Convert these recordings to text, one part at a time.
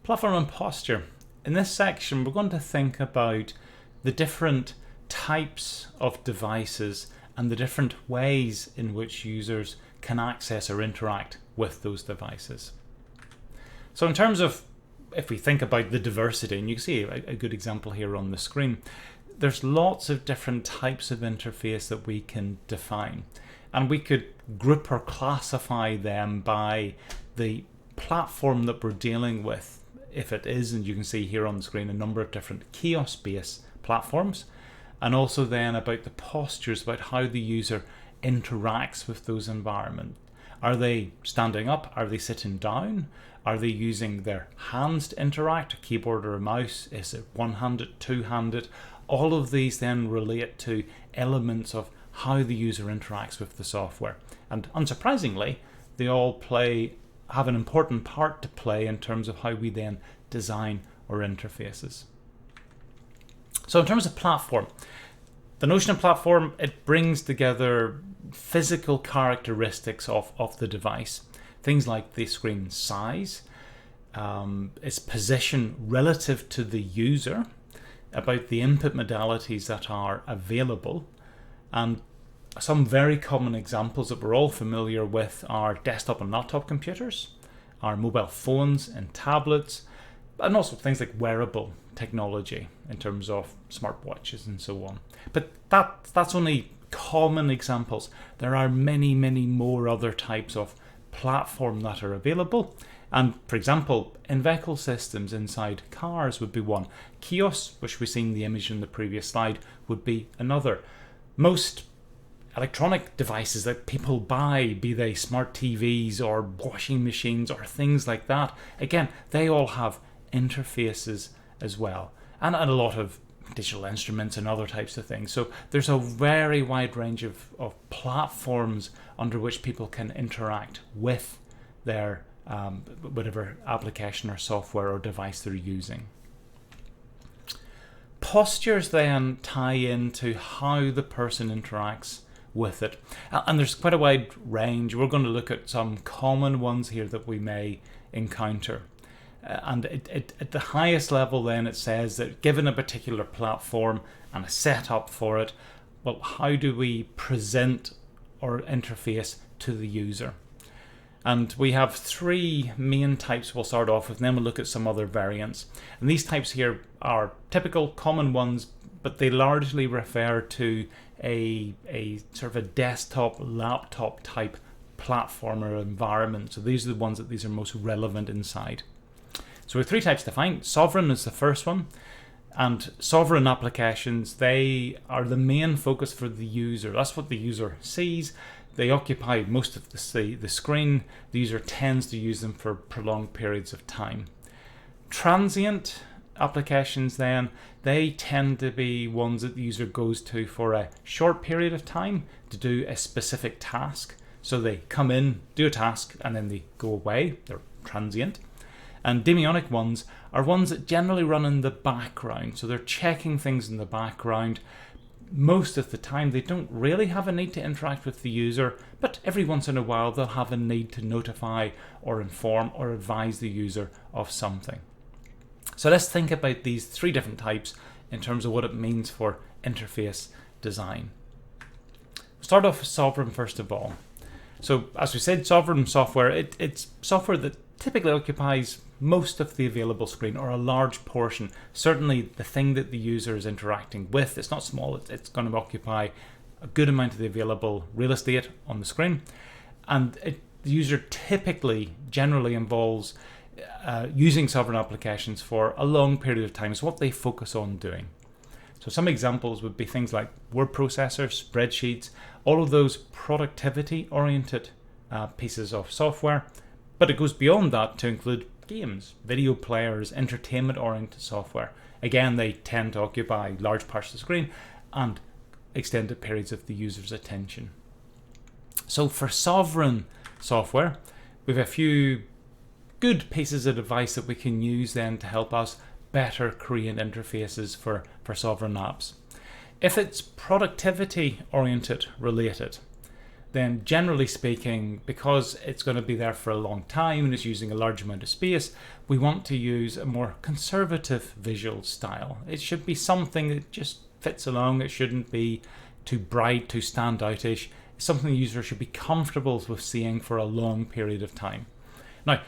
Platform and posture. In this section, we're going to think about the different types of devices and the different ways in which users can access or interact with those devices. So in terms of, if we think about the diversity, and you can see a good example here on the screen, there's lots of different types of interface that we can define. And we could group or classify them by the platform that we're dealing with. If it is, and you can see here on the screen, a number of different kiosk-based platforms, and also then about the postures, about how the user interacts with those environments. Are they standing up? Are they sitting down? Are they using their hands to interact, a keyboard or a mouse? Is it one-handed, two-handed? All of these then relate to elements of how the user interacts with the software. And unsurprisingly, they all have an important part to play in terms of how we then design our interfaces. So in terms of platform, the notion of platform, it brings together physical characteristics of the device. Things like the screen size, its position relative to the user, about the input modalities that are available, and some very common examples that we're all familiar with are desktop and laptop computers, our mobile phones and tablets, and also things like wearable technology in terms of smartwatches and so on. But that's only common examples. There are many, many more other types of platform that are available. And for example, in-vehicle systems inside cars would be one. Kiosks, which we've seen the image in the previous slide, would be another. Most electronic devices that people buy, be they smart TVs or washing machines or things like that, again, they all have interfaces as well, and a lot of digital instruments and other types of things. So there's a very wide range of platforms under which people can interact with their whatever application or software or device they're using. Postures then tie into how the person interacts with it, and there's quite a wide range. We're going to look at some common ones here that we may encounter. And at the highest level then it says that given a particular platform and a setup for it, well, how do we present our interface to the user? And we have three main types we'll start off with, and then we'll look at some other variants. And these types here are typical common ones, but they largely refer to a sort of a desktop, laptop type platform or environment. So these are the ones that these are most relevant inside. So we have three types defined. Sovereign is the first one, and sovereign applications, they are the main focus for the user. That's what the user sees. They occupy most of the screen. The user tends to use them for prolonged periods of time. Transient applications then, they tend to be ones that the user goes to for a short period of time to do a specific task. So they come in, do a task, and then they go away. They're transient. And Daemonic ones are ones that generally run in the background. So they're checking things in the background. Most of the time they don't really have a need to interact with the user, but every once in a while they'll have a need to notify or inform or advise the user of something. So let's think about these three different types in terms of what it means for interface design. We'll start off with sovereign first of all. So as we said, sovereign software, it's software that typically occupies most of the available screen, or a large portion. Certainly the thing that the user is interacting with, it's not small, it's going to occupy a good amount of the available real estate on the screen. And the user typically, generally involves using sovereign applications for a long period of time. It's what they focus on doing. So some examples would be things like word processors, spreadsheets, all of those productivity oriented pieces of software. But it goes beyond that to include games, video players, entertainment-oriented software. Again, they tend to occupy large parts of the screen and extended periods of the user's attention. So for sovereign software, we have a few good pieces of advice that we can use then to help us better create interfaces for sovereign apps. If it's productivity-oriented related, then generally speaking, because it's going to be there for a long time and it's using a large amount of space, we want to use a more conservative visual style. It should be something that just fits along. It shouldn't be too bright, too standoutish. It's something the user should be comfortable with seeing for a long period of time. Now,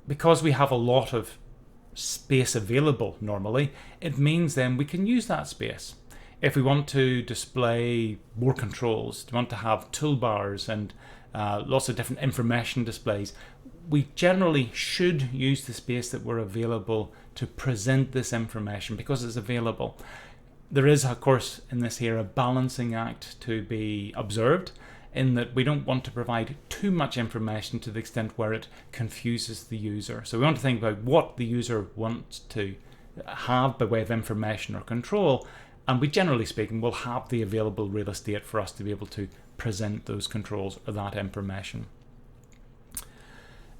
because we have a lot of space available normally, it means then we can use that space. If we want to display more controls, we want to have toolbars and lots of different information displays, we generally should use the space that we're available to present this information because it's available. There is, of course, in this here a balancing act to be observed, in that we don't want to provide too much information to the extent where it confuses the user. So we want to think about what the user wants to have by way of information or control, and we, generally speaking, will have the available real estate for us to be able to present those controls or that information.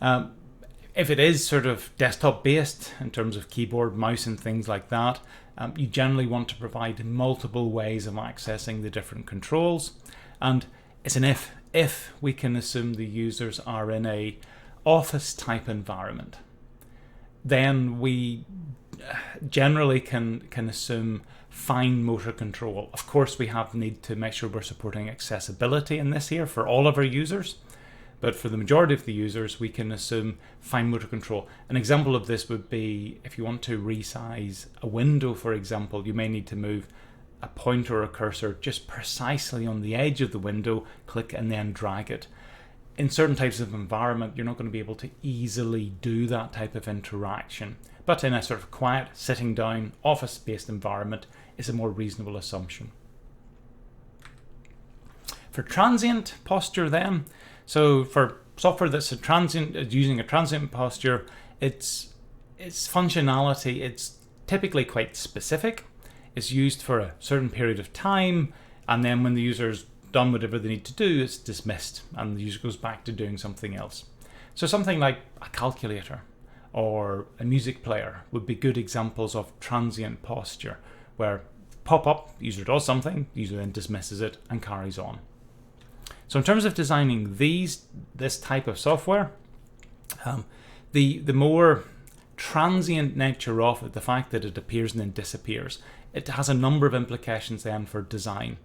If it is sort of desktop based in terms of keyboard, mouse and things like that, you generally want to provide multiple ways of accessing the different controls. And it's an if we can assume the users are in a office type environment, then we generally can assume fine motor control. Of course, we need to make sure we're supporting accessibility in this here for all of our users, but for the majority of the users, we can assume fine motor control. An example of this would be if you want to resize a window, for example, you may need to move a pointer or a cursor just precisely on the edge of the window, click and then drag it. In certain types of environment, you're not going to be able to easily do that type of interaction. But in a sort of quiet, sitting down, office-based environment, it's a more reasonable assumption. For transient posture then, so for software that's using a transient posture, its functionality, it's typically quite specific. It's used for a certain period of time, and then when the user's done whatever they need to do, it's dismissed, and the user goes back to doing something else. So something like a calculator or a music player would be good examples of transient posture, where pop up, the user does something, the user then dismisses it and carries on. So in terms of designing this type of software, the more transient nature of it, the fact that it appears and then disappears, it has a number of implications then for design.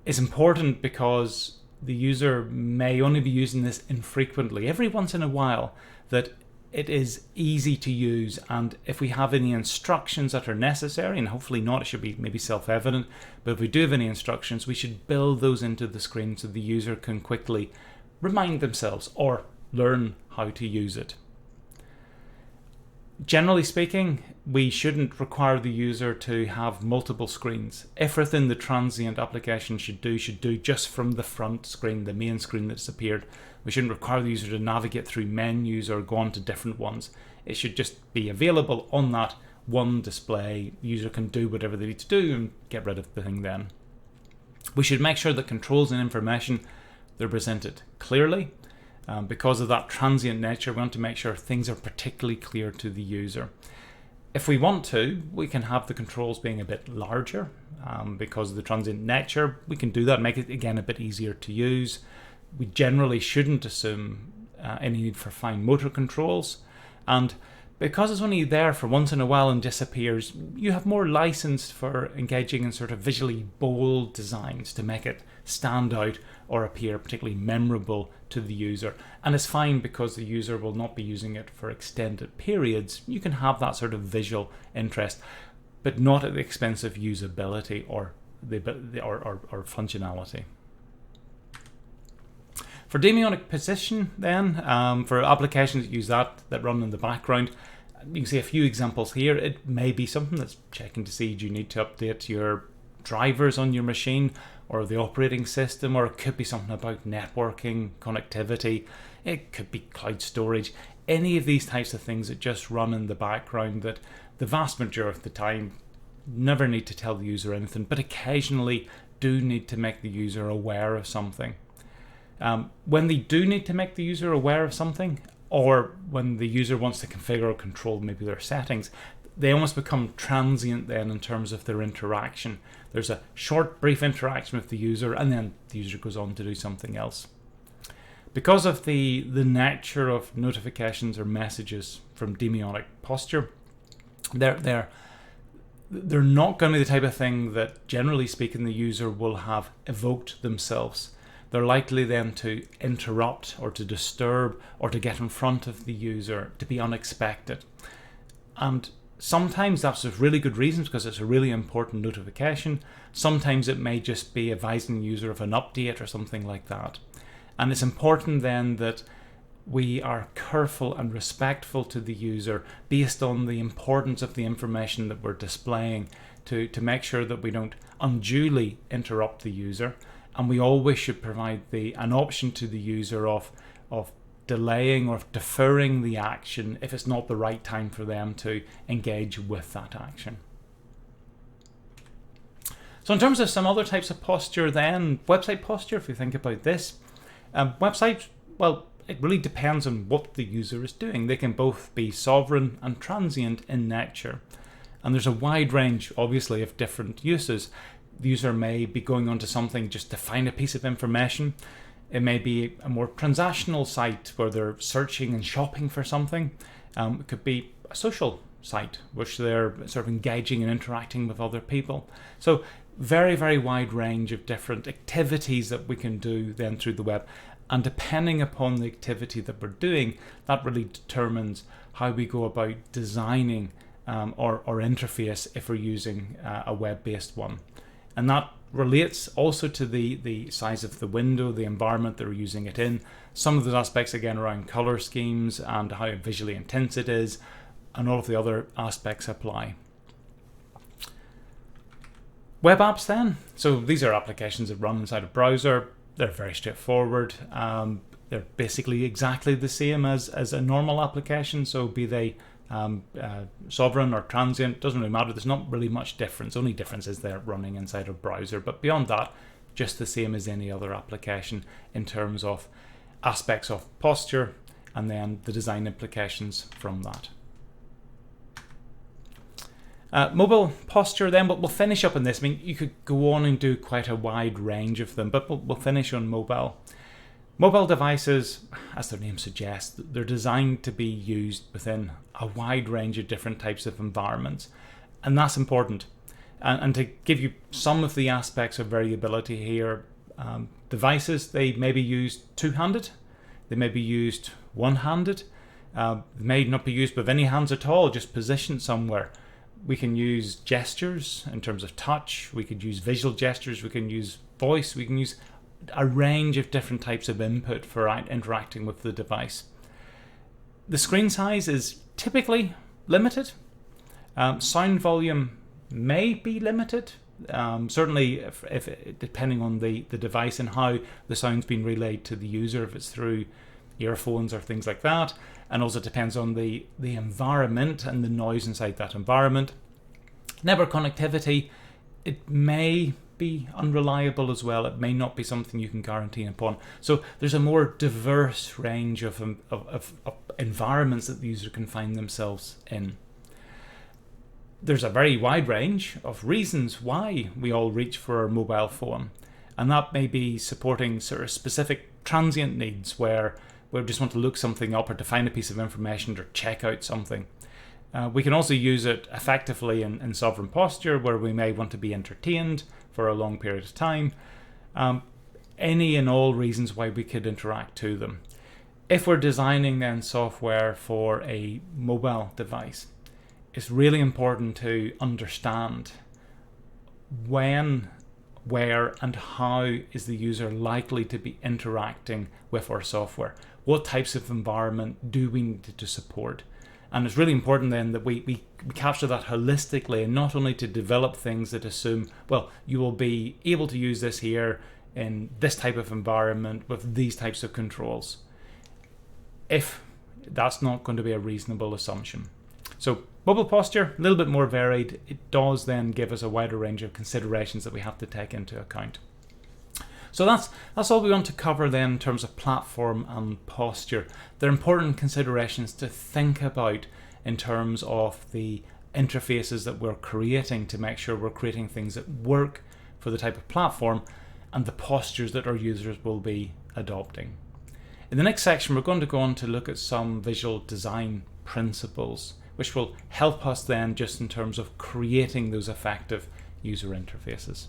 It's important because the user may only be using this infrequently, every once in a while, that it is easy to use, and if we have any instructions that are necessary, and hopefully not, it should be maybe self-evident, but if we do have any instructions, we should build those into the screen so the user can quickly remind themselves or learn how to use it. Generally speaking, we shouldn't require the user to have multiple screens. Everything the transient application should do just from the front screen, the main screen that's appeared. We shouldn't require the user to navigate through menus or go on to different ones. It should just be available on that one display. The user can do whatever they need to do and get rid of the thing then. We should make sure that controls and information, they're presented clearly. Because of that transient nature, we want to make sure things are particularly clear to the user. If we want to, we can have the controls being a bit larger. Because of the transient nature, we can do that, make it again a bit easier to use. We generally shouldn't assume any need for fine motor controls. And because it's only there for once in a while and disappears, you have more license for engaging in sort of visually bold designs to make it stand out or appear particularly memorable to the user. And it's fine because the user will not be using it for extended periods. You can have that sort of visual interest, but not at the expense of usability or functionality. For Daemonic position then, for applications that use that run in the background, you can see a few examples here. It may be something that's checking to see, do you need to update your drivers on your machine or the operating system, or it could be something about networking, connectivity, it could be cloud storage, any of these types of things that just run in the background that the vast majority of the time never need to tell the user anything, but occasionally do need to make the user aware of something. When they do need to make the user aware of something, or when the user wants to configure or control maybe their settings, they almost become transient then in terms of their interaction. There's a short, brief interaction with the user, and then the user goes on to do something else. Because of the nature of notifications or messages from Daemonic posture, they're not going to be the type of thing that, generally speaking, the user will have evoked themselves. They're likely then to interrupt or to disturb or to get in front of the user, to be unexpected. And sometimes that's for really good reasons, because it's a really important notification. Sometimes it may just be advising the user of an update or something like that. And it's important then that we are careful and respectful to the user based on the importance of the information that we're displaying, to make sure that we don't unduly interrupt the user. And we always should provide an option to the user of delaying or deferring the action if it's not the right time for them to engage with that action. So in terms of some other types of posture then, website posture, if you think about this, websites, well, it really depends on what the user is doing. They can both be sovereign and transient in nature. And there's a wide range, obviously, of different uses. The user may be going onto something just to find a piece of information. It may be a more transactional site where they're searching and shopping for something. It could be a social site, which they're sort of engaging and interacting with other people. So very, very wide range of different activities that we can do then through the web. And depending upon the activity that we're doing, that really determines how we go about designing our interface if we're using a web-based one. And that relates also to the size of the window, the environment that we're using it in. Some of those aspects, again, around color schemes and how visually intense it is, and all of the other aspects apply. Web apps then. So these are applications that run inside a browser. They're very straightforward. They're basically exactly the same as a normal application. So be they sovereign or transient, doesn't really matter. There's not really much difference. The only difference is they're running inside a browser. But beyond that, just the same as any other application in terms of aspects of posture and then the design implications from that. Mobile posture then, but we'll finish up on this. I mean, you could go on and do quite a wide range of them, but we'll finish on mobile. Mobile devices, as their name suggests, they're designed to be used within a wide range of different types of environments, and that's important. And to give you some of the aspects of variability here, devices, they may be used two-handed, they may be used one-handed, they may not be used with any hands at all, just positioned somewhere. We can use gestures in terms of touch, we could use visual gestures, we can use voice, we can use a range of different types of input for interacting with the device. The screen size is typically limited. Sound volume may be limited, certainly if depending on the device and how the sound's been relayed to the user, if it's through earphones or things like that. And also depends on the environment and the noise inside that environment. Network connectivity, it may be unreliable as well. It may not be something you can guarantee upon. So there's a more diverse range of environments that the user can find themselves in. There's a very wide range of reasons why we all reach for our mobile phone. And that may be supporting sort of specific transient needs where we just want to look something up or to find a piece of information or check out something. We can also use it effectively in sovereign posture where we may want to be entertained for a long period of time. Any and all reasons why we could interact to them. If we're designing then software for a mobile device, it's really important to understand when, where, and how is the user likely to be interacting with our software. What types of environment do we need to support? And it's really important then that we capture that holistically, and not only to develop things that assume, well, you will be able to use this here in this type of environment with these types of controls, if that's not going to be a reasonable assumption. So mobile posture, a little bit more varied. It does then give us a wider range of considerations that we have to take into account. So that's all we want to cover then in terms of platform and posture. They're important considerations to think about in terms of the interfaces that we're creating to make sure we're creating things that work for the type of platform and the postures that our users will be adopting. In the next section, we're going to go on to look at some visual design principles, which will help us then just in terms of creating those effective user interfaces.